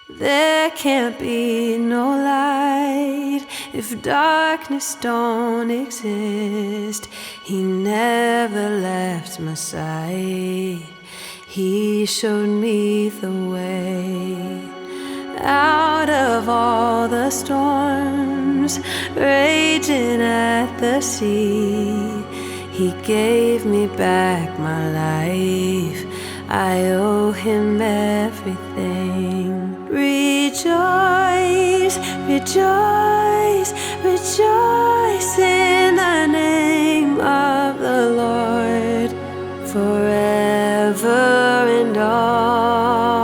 There can't be no light if darkness don't exist. He never left my side. He showed me the way. Out of all the storms raging at the sea, He gave me back my life. I owe Him everything. Rejoice, rejoice, rejoice in the name of the Lord. Forever and always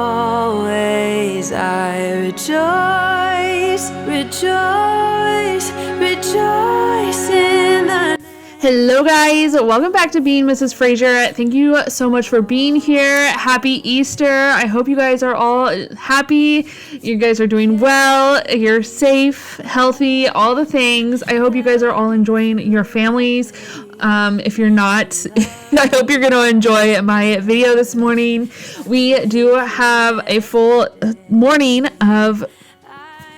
I rejoice, rejoice, rejoice in the. Hello guys, welcome back to Being Mrs. Fraser. Thank you so much for being here. Happy Easter. I hope you guys are all happy. You guys are doing well. You're safe, healthy, all the things. I hope you guys are all enjoying your families. If you're not, I hope you're going to enjoy my video this morning. We do have a full morning of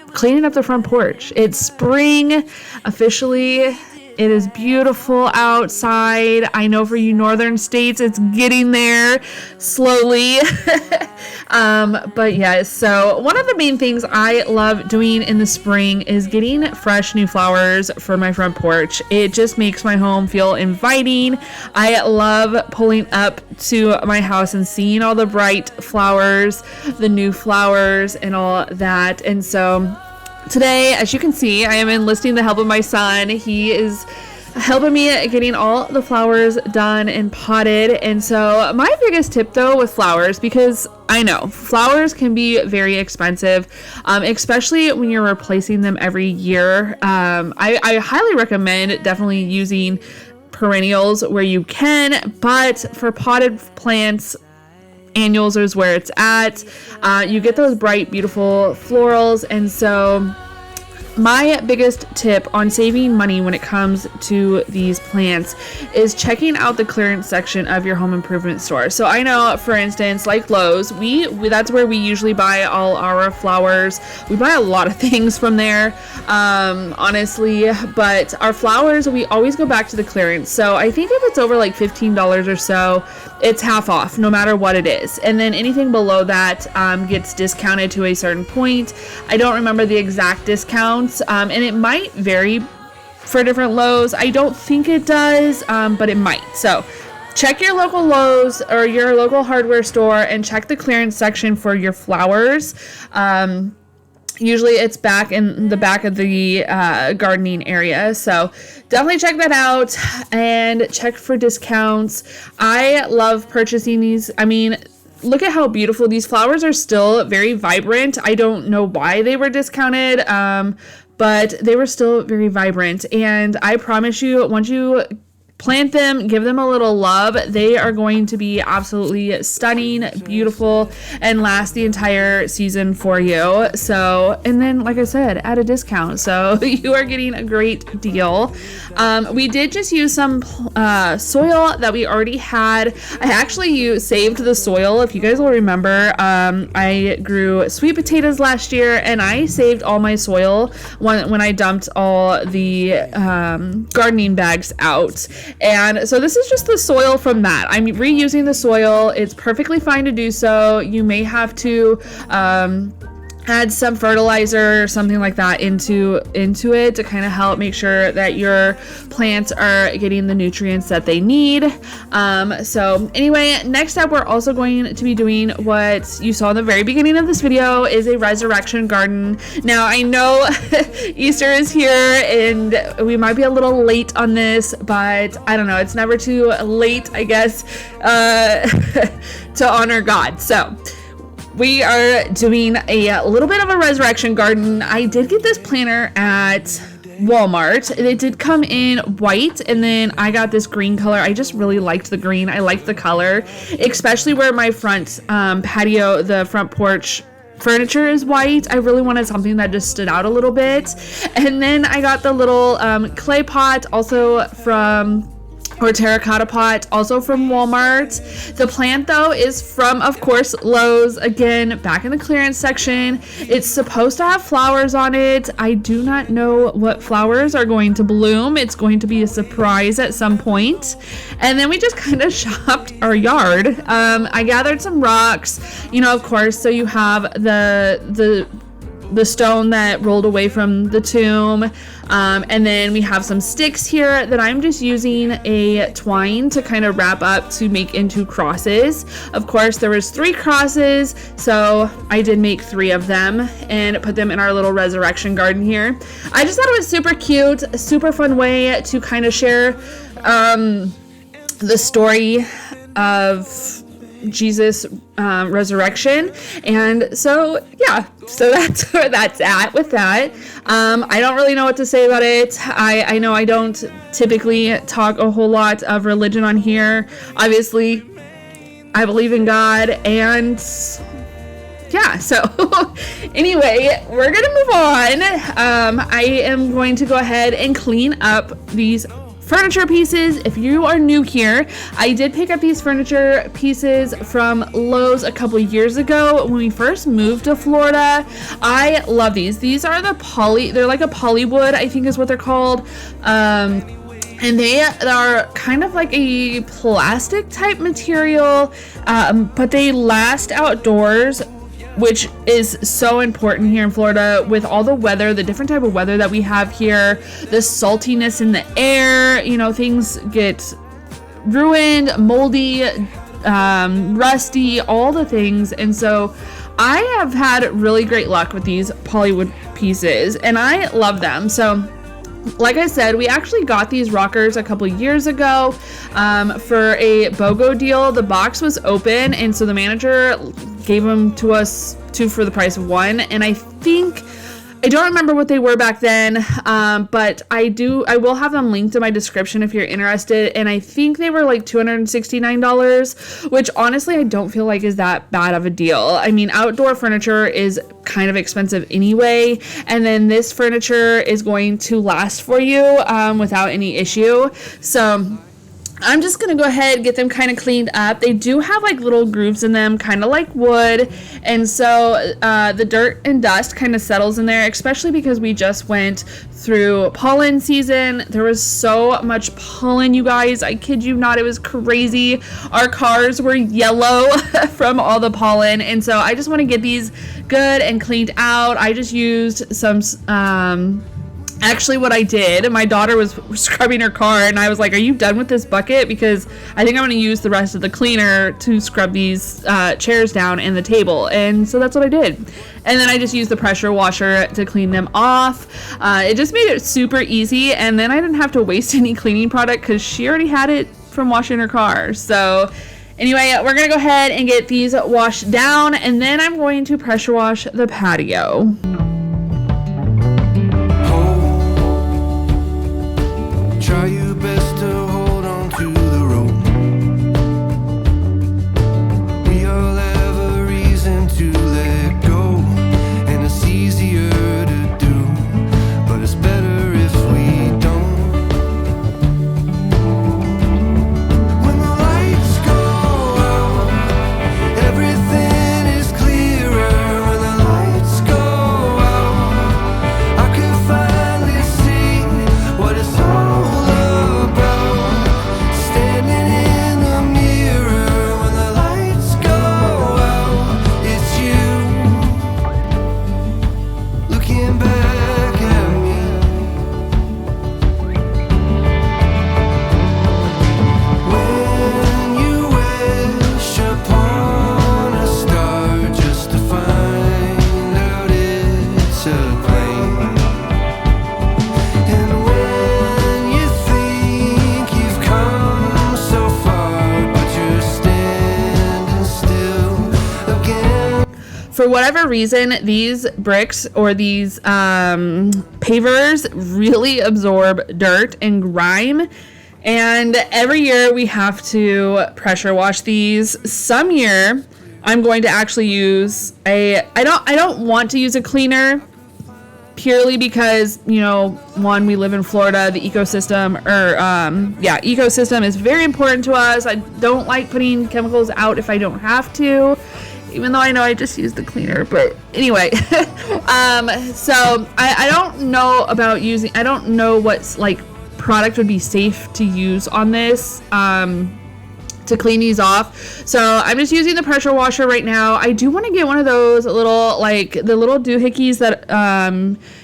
cleaning up the front porch. It's spring officially. It is beautiful outside. I know for you northern states, it's getting there slowly. But yeah, so one of the main things I love doing in the spring is getting fresh new flowers for my front porch. It just makes my home feel inviting. I love pulling up to my house and seeing all the bright flowers, the new flowers and all that. And so today, as you can see, I am enlisting the help of my son. He is helping me getting all the flowers done and potted. And so my biggest tip though with flowers, because I know flowers can be very expensive, especially when you're replacing them every year. I highly recommend definitely using perennials where you can, but for potted plants, annuals is where it's at. You get those bright, beautiful florals. And so my biggest tip on saving money when it comes to these plants is checking out the clearance section of your home improvement store. So I know, for instance, like Lowe's, we that's where we usually buy all our flowers. We buy a lot of things from there, honestly, but our flowers, we always go back to the clearance. So I think if it's over like $15 or so, it's half off no matter what it is. And then anything below that gets discounted to a certain point. I don't remember the exact discounts, and it might vary for different Lowe's. I don't think it does, but it might. So check your local Lowe's or your local hardware store and check the clearance section for your flowers. Usually it's back in the back of the gardening area. So definitely check that out and check for discounts. I love purchasing these. I mean, look at how beautiful these flowers are, still very vibrant. I don't know why they were discounted, but they were still very vibrant. And I promise you, once you plant them, give them a little love, they are going to be absolutely stunning, beautiful, and last the entire season for you. So, and then, like I said, at a discount. So you are getting a great deal. We did just use some soil that we already had. I actually saved the soil. If you guys will remember, I grew sweet potatoes last year, and I saved all my soil when I dumped all the gardening bags out. And so this is just the soil from that. I'm reusing the soil. It's perfectly fine to do so. You may have to add some fertilizer or something like that into it to kind of help make sure that your plants are getting the nutrients that they need. So anyway, next up, we're also going to be doing what you saw in the very beginning of this video, is a resurrection garden. Now I know Easter is here and we might be a little late on this, but I don't know, it's never too late, I guess, to honor God. So we are doing a little bit of a resurrection garden. I did get this planter at Walmart. It did come in white, and then I got this green color. I just really liked the green. I liked the color, especially where my front patio, the front porch furniture is white. I really wanted something that just stood out a little bit. And then I got the little clay pot also from or terracotta pot, also from Walmart. The plant though is from, of course, Lowe's, again back in the clearance section. It's supposed to have flowers on it. I do not know what flowers are going to bloom. It's going to be a surprise at some point. And then we just kind of shopped our yard. I gathered some rocks, you know, of course, so you have the stone that rolled away from the tomb, and then we have some sticks here that I'm just using a twine to kind of wrap up to make into crosses. Of course, there was 3 crosses, so I did make 3 of them and put them in our little resurrection garden here. I just thought it was super cute, a super fun way to kind of share the story of Jesus resurrection. And so yeah, so that's where that's at with that. I don't really know what to say about it. I know I don't typically talk a whole lot of religion on here. Obviously I believe in God, and yeah, so anyway, we're gonna move on. I am going to go ahead and clean up these furniture pieces. If you are new here, I did pick up these furniture pieces from Lowe's a couple years ago when we first moved to Florida. I love these. These are they're like a polywood, I think is what they're called. And they are kind of like a plastic type material, but they last outdoors, which is so important here in Florida with all the weather, the different type of weather that we have here, the saltiness in the air, you know, things get ruined, moldy, rusty, all the things. And so I have had really great luck with these polywood pieces and I love them. So like I said, we actually got these rockers a couple years ago for a BOGO deal. The box was open, and so the manager gave them to us 2 for the price of 1. And I don't remember what they were back then, but I will have them linked in my description if you're interested. And I think they were like $269, which honestly I don't feel like is that bad of a deal. I mean, outdoor furniture is kind of expensive anyway, and then this furniture is going to last for you without any issue. So I'm just going to go ahead and get them kind of cleaned up. They do have like little grooves in them, kind of like wood. And so the dirt and dust kind of settles in there, especially because we just went through pollen season. There was so much pollen, you guys. I kid you not. It was crazy. Our cars were yellow from all the pollen. And so I just want to get these good and cleaned out. I just used some actually what I did, my daughter was scrubbing her car and I was like, are you done with this bucket? Because I think I'm going to use the rest of the cleaner to scrub these chairs down and the table. And so that's what I did. And then I just used the pressure washer to clean them off. It just made it super easy. And then I didn't have to waste any cleaning product because she already had it from washing her car. So anyway, we're going to go ahead and get these washed down. And then I'm going to pressure wash the patio. Try your best to hold on to the rope. We all have a reason to let go, and it's easier to do, but it's better if we don't. When the lights go out, everything is clearer. When the lights go out, I can finally see what it's all for whatever reason, these bricks or these pavers really absorb dirt and grime. And every year we have to pressure wash these. Some year I'm going to actually use I don't want to use a cleaner purely because, you know, one, we live in Florida, the ecosystem is very important to us. I don't like putting chemicals out if I don't have to, even though I know I just used the cleaner, but anyway. So I don't know about I don't know what's like product would be safe to use on this, to clean these off. So I'm just using the pressure washer right now. I do want to get one of those little, like the little doohickeys that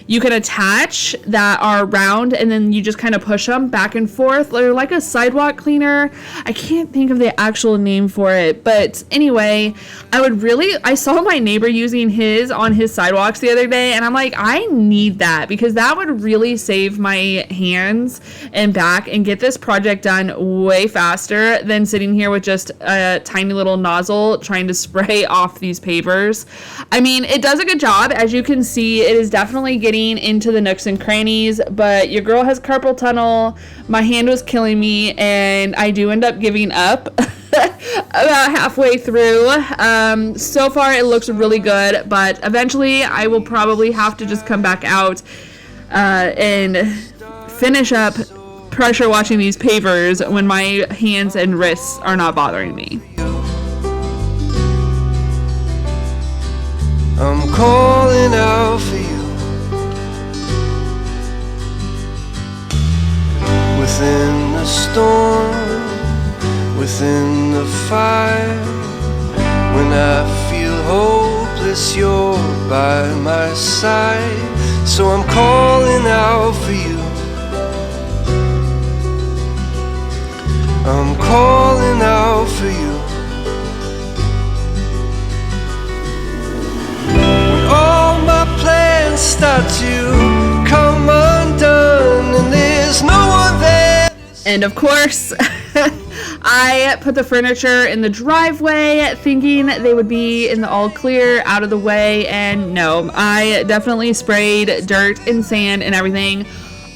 you can attach that are round, and then you just kind of push them back and forth. They're like a sidewalk cleaner. I can't think of the actual name for it, but anyway, I saw my neighbor using his on his sidewalks the other day, and I'm like, I need that, because that would really save my hands and back and get this project done way faster than sitting here with just a tiny little nozzle trying to spray off these pavers. I mean, it does a good job. As you can see, it is definitely getting into the nooks and crannies, but your girl has carpal tunnel. My hand was killing me, and I do end up giving up about halfway through. So far it looks really good, but eventually I will probably have to just come back out and finish up pressure washing these pavers when my hands and wrists are not bothering me. I'm calling out for you. Within the storm, within the fire, when I feel hopeless, you're by my side. So I'm calling out for you. I'm calling out for you. When all my plans start to come undone and there's no one there. And of course, I put the furniture in the driveway thinking they would be in the all clear, out of the way, and no, I definitely sprayed dirt and sand and everything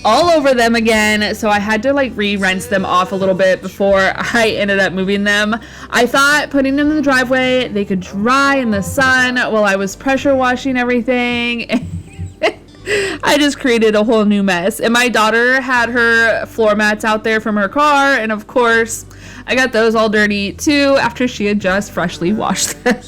all over them again, so I had to like re-rinse them off a little bit before I ended up moving them. I thought putting them in the driveway, they could dry in the sun while I was pressure washing everything. I just created a whole new mess. And my daughter had her floor mats out there from her car, and of course I got those all dirty too after she had just freshly washed them.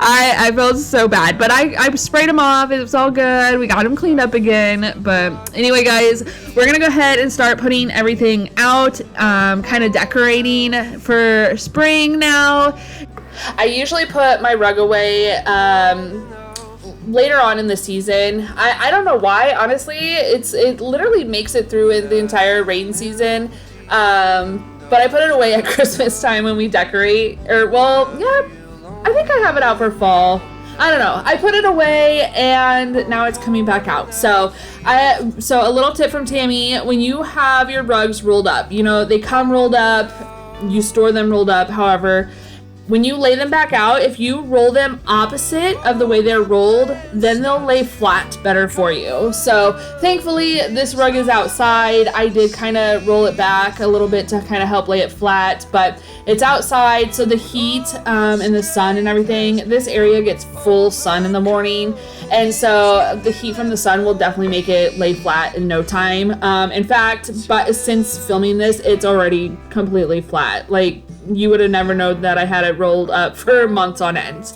I felt so bad, but I sprayed them off. It was all good. We got them cleaned up again. But anyway, guys, we're gonna go ahead and start putting everything out, kind of decorating for spring now. I usually put my rug away later on in the season. I don't know why, honestly. It literally makes it through the entire rain season. But I put it away at Christmas time when we decorate. I think I have it out for fall. I don't know. I put it away and now it's coming back out. So a little tip from Tammy: when you have your rugs rolled up, you know, they come rolled up, you store them rolled up, however, when you lay them back out, if you roll them opposite of the way they're rolled, then they'll lay flat better for you. So thankfully, this rug is outside. I did kind of roll it back a little bit to kind of help lay it flat, but it's outside, so the heat and the sun and everything, this area gets full sun in the morning, and so the heat from the sun will definitely make it lay flat in no time. In fact, but since filming this, it's already completely flat. Like, you would have never known that I had it rolled up for months on end.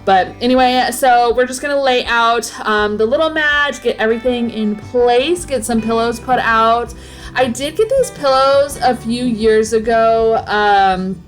But anyway, so we're just gonna lay out the little mat, get everything in place, get some pillows put out. I did get these pillows a few years ago, and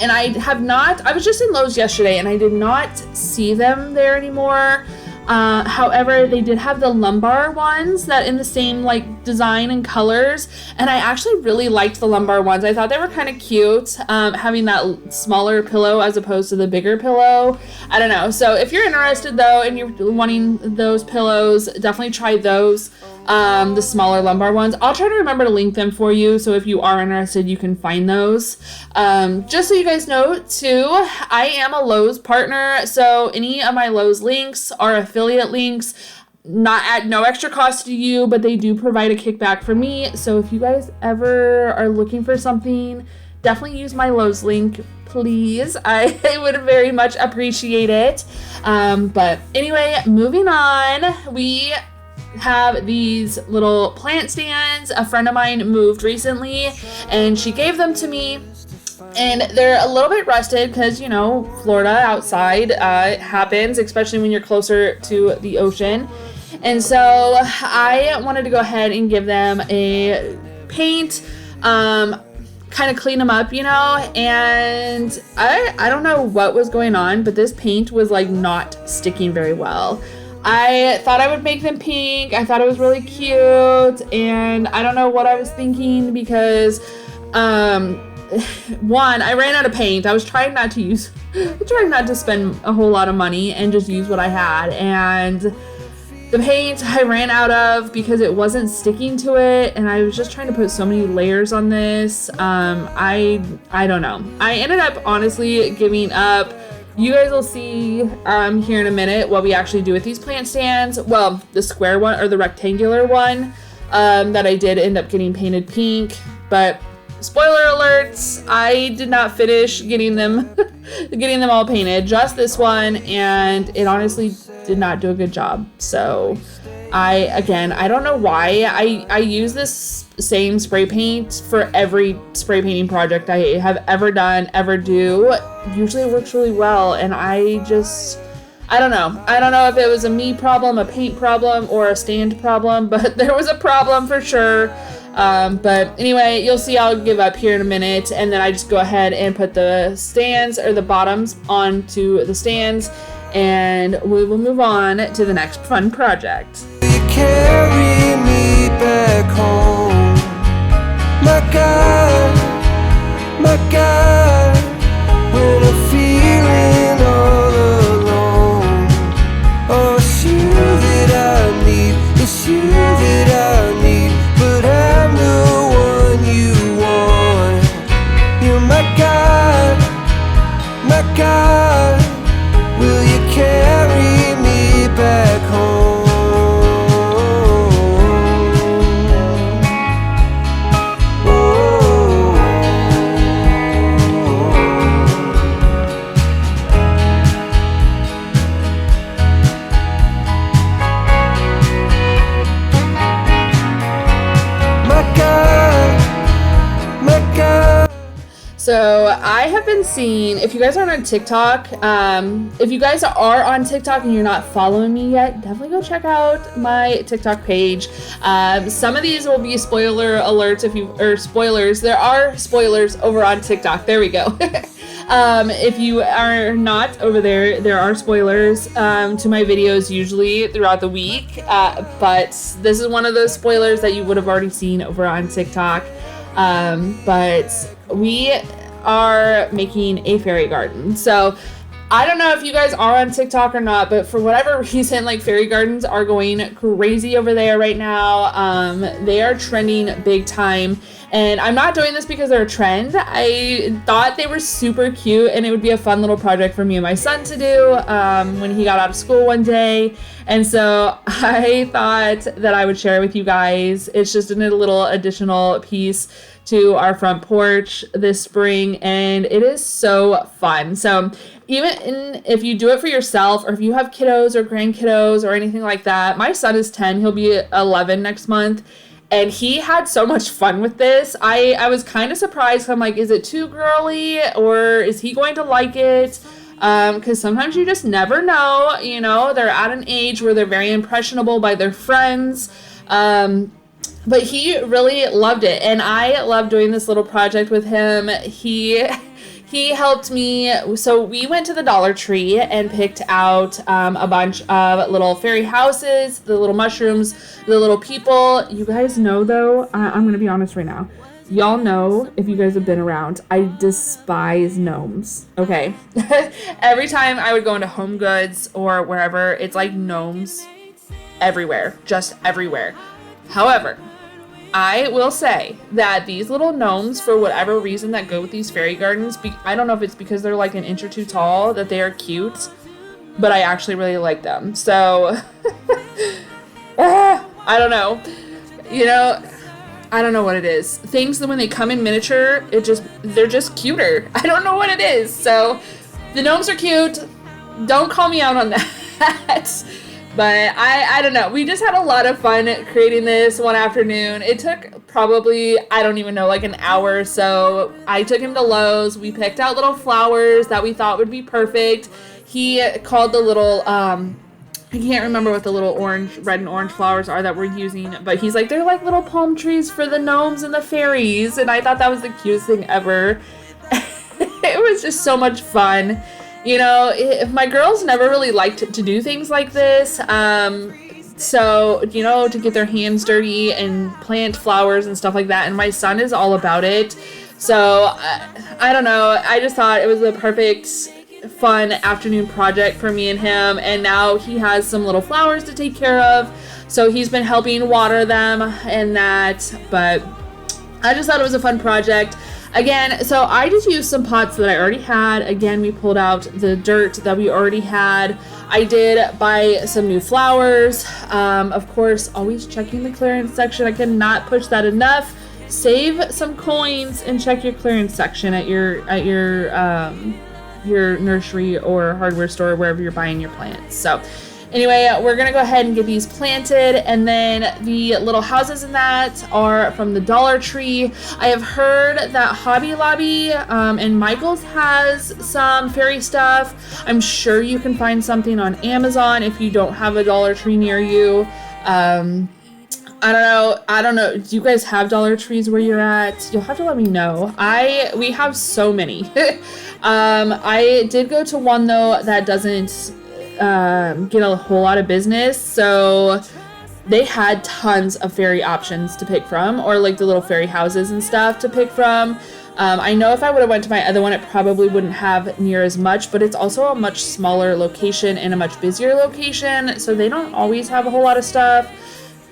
I was just in Lowe's yesterday and I did not see them there anymore. However, they did have the lumbar ones that in the same like design and colors, and I actually really liked the lumbar ones. I thought they were kind of cute, having that smaller pillow as opposed to the bigger pillow. I don't know. So if you're interested though and you're wanting those pillows, definitely try those. The smaller lumbar ones. I'll try to remember to link them for you, so if you are interested, you can find those. Just so you guys know too, I am a Lowe's partner, so any of my Lowe's links are affiliate links, not at no extra cost to you, but they do provide a kickback for me. So if you guys ever are looking for something, definitely use my Lowe's link, please. I would very much appreciate it. But anyway, moving on, we have these little plant stands. A friend of mine moved recently and she gave them to me. And they're a little bit rusted because, you know, Florida outside happens, especially when you're closer to the ocean. And so I wanted to go ahead and give them a paint, kind of clean them up, you know, and I don't know what was going on, but this paint was like not sticking very well. I thought I would make them pink. I thought it was really cute, and I don't know what I was thinking because one, I ran out of paint. I was trying not to spend a whole lot of money and just use what I had, and the paint I ran out of because it wasn't sticking to it, and I was just trying to put so many layers on this. I don't know. I ended up honestly giving up. You guys will see here in a minute what we actually do with these plant stands. Well, the square one or the rectangular one that I did end up getting painted pink, but spoiler alerts, I did not finish getting them all painted, just this one, and it honestly did not do a good job. So I don't know why I use this same spray paint for every spray painting project I have ever done, ever do. Usually it works really well, and I don't know. I don't know if it was a me problem, a paint problem, or a stand problem, but there was a problem for sure. But anyway, you'll see I'll give up here in a minute, and then I just go ahead and put the stands or the bottoms onto the stands, and we will move on to the next fun project. You carry me back home. My God, when I'm feeling all alone. Oh, it's you that I need, it's you that I need, but I'm the one you want. You're my God, will you carry me back home? So I have been seeing, if you guys aren't on TikTok, if you guys are on TikTok and you're not following me yet, definitely go check out my TikTok page. Some of these will be spoiler alerts or spoilers. There are spoilers over on TikTok. There we go. If you are not over there, there are spoilers to my videos usually throughout the week. But this is one of those spoilers that you would have already seen over on TikTok. But we are making a fairy garden. So I don't know if you guys are on TikTok or not, but for whatever reason, like, fairy gardens are going crazy over there right now. They are trending big time. And I'm not doing this because they're a trend. I thought they were super cute and it would be a fun little project for me and my son to do when he got out of school one day. And so I thought that I would share it with you guys. It's just a little additional piece to our front porch this spring, and it is so fun. So even if you do it for yourself, or if you have kiddos or grandkiddos or anything like that, my son is 10, he'll be 11 next month, and he had so much fun with this. I was kind of surprised. I'm like, is it too girly, or is he going to like it? Because sometimes you just never know, you know, they're at an age where they're very impressionable by their friends. But he really loved it, and I love doing this little project with him. He helped me. So we went to the Dollar Tree and picked out a bunch of little fairy houses, the little mushrooms, the little people. You guys know, though, I'm going to be honest right now. Y'all know, if you guys have been around, I despise gnomes, okay? Every time I would go into Home Goods or wherever, it's like gnomes everywhere, just everywhere. However, I will say that these little gnomes, for whatever reason that go with these fairy gardens, I don't know if it's because they're like an inch or two tall that they are cute, but I actually really like them. So, I don't know. You know, I don't know what it is. Things that when they come in miniature, they're just cuter. I don't know what it is. So, the gnomes are cute. Don't call me out on that. But I don't know. We just had a lot of fun creating this one afternoon. It took probably, I don't even know, like an hour or so. I took him to Lowe's. We picked out little flowers that we thought would be perfect. He called the little, I can't remember what the little red and orange flowers are that we're using, but he's like, they're like little palm trees for the gnomes and the fairies. And I thought that was the cutest thing ever. It was just so much fun. You know, my girls never really liked to do things like this. So, you know, to get their hands dirty and plant flowers and stuff like that. And my son is all about it. So, I don't know. I just thought it was the perfect, fun afternoon project for me and him. And now he has some little flowers to take care of. So he's been helping water them and that. But I just thought it was a fun project. Again, so I just used some pots that I already had. Again, we pulled out the dirt that we already had. I did buy some new flowers. Of course, always checking the clearance section. I cannot push that enough. Save some coins and check your clearance section at your nursery or hardware store, wherever you're buying your plants. So anyway, we're going to go ahead and get these planted, and then the little houses in that are from the Dollar Tree. I have heard that Hobby Lobby and Michael's has some fairy stuff. I'm sure you can find something on Amazon if you don't have a Dollar Tree near you. I don't know. Do you guys have Dollar Trees where you're at? You'll have to let me know. We have so many. I did go to one though that doesn't get a whole lot of business, so they had tons of fairy options to pick from, or like the little fairy houses and stuff to pick from. I know if I would have went to my other one, it probably wouldn't have near as much, but it's also a much smaller location and a much busier location, so they don't always have a whole lot of stuff.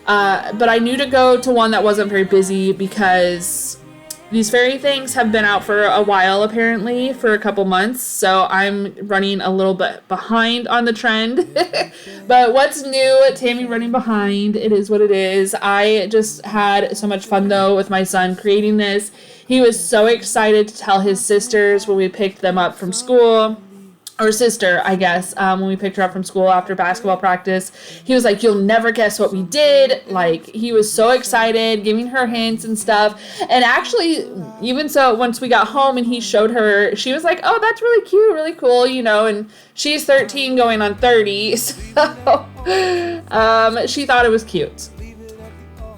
But I knew to go to one that wasn't very busy because these fairy things have been out for a while, apparently, for a couple months, so I'm running a little bit behind on the trend. But what's new? Tammy running behind. It is what it is. I just had so much fun, though, with my son creating this. He was so excited to tell his sisters when we picked them up from school. Or sister, I guess, when we picked her up from school after basketball practice. He was like, you'll never guess what we did. Like, he was so excited, giving her hints and stuff. And actually, even so, once we got home and he showed her, she was like, oh, that's really cute, really cool, you know, and she's 13 going on 30, so she thought it was cute.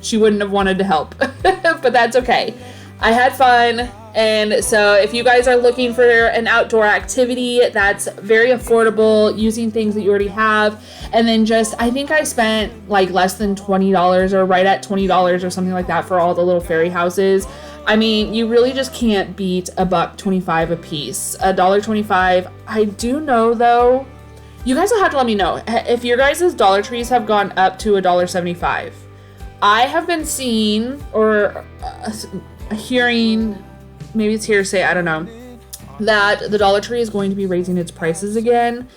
She wouldn't have wanted to help, but that's okay. I had fun. And so if you guys are looking for an outdoor activity that's very affordable, using things that you already have, and then just, I think I spent like less than $20 or right at $20 or something like that for all the little fairy houses. I mean, you really just can't beat $1.25 a piece, $1.25. I do know though, you guys will have to let me know if your guys' Dollar Trees have gone up to $1.75. I have been seeing or hearing, maybe it's hearsay, I don't know, that the Dollar Tree is going to be raising its prices again.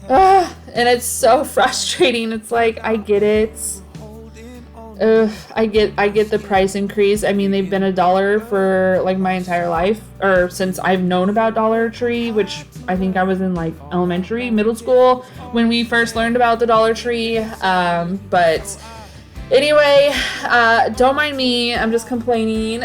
And it's so frustrating. It's like, I get it. I get the price increase. I mean, they've been $1 for like my entire life, or since I've known about Dollar Tree, which I think I was in like elementary, middle school when we first learned about the Dollar Tree. But anyway, don't mind me. I'm just complaining.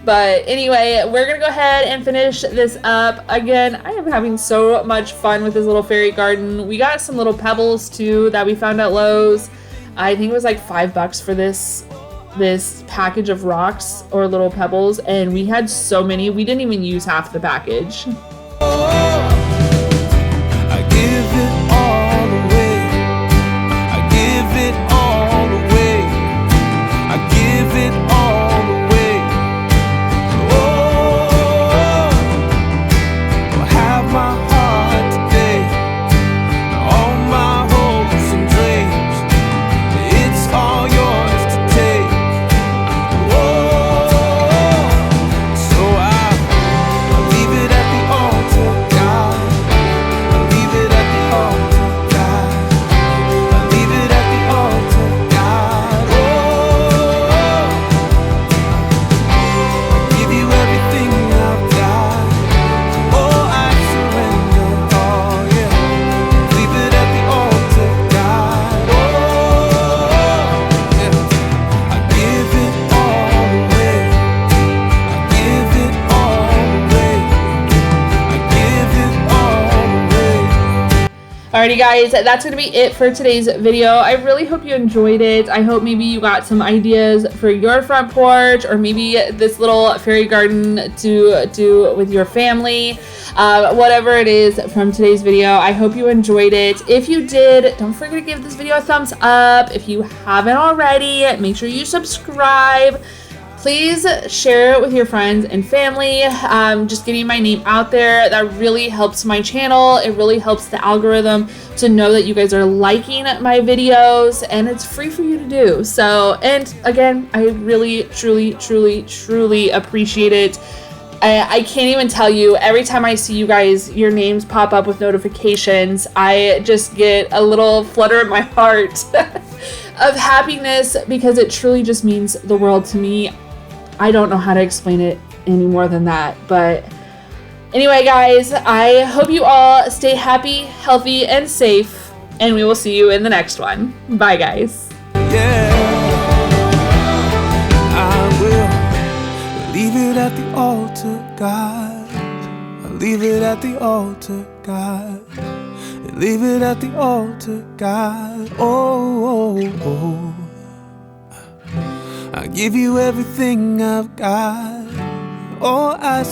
But anyway, we're going to go ahead and finish this up. Again, I am having so much fun with this little fairy garden. We got some little pebbles too that we found at Lowe's. I think it was like $5 for this package of rocks or little pebbles. And we had so many, we didn't even use half the package. I give it all away. I give it all away. I give it all away. Oh, I have my heart today. All my hopes and dreams. It's all yours to take. Oh, so I leave it at the altar. Alrighty guys, that's going to be it for today's video. I really hope you enjoyed it. I hope maybe you got some ideas for your front porch, or maybe this little fairy garden to do with your family. Whatever it is from today's video, I hope you enjoyed it. If you did, don't forget to give this video a thumbs up. If you haven't already, make sure you subscribe. Please share it with your friends and family. Just getting my name out there, that really helps my channel. It really helps the algorithm to know that you guys are liking my videos, and it's free for you to do. So, and again, I really, truly appreciate it. I can't even tell you, every time I see you guys, your names pop up with notifications, I just get a little flutter in my heart of happiness, because it truly just means the world to me. I don't know how to explain it any more than that. But anyway, guys, I hope you all stay happy, healthy, and safe, and we will see you in the next one. Bye, guys. Yeah, I will leave it at the altar, God. I'll leave it at the altar, God. Leave it at the altar, God. Oh, oh, oh. I give you everything I've got. Oh, I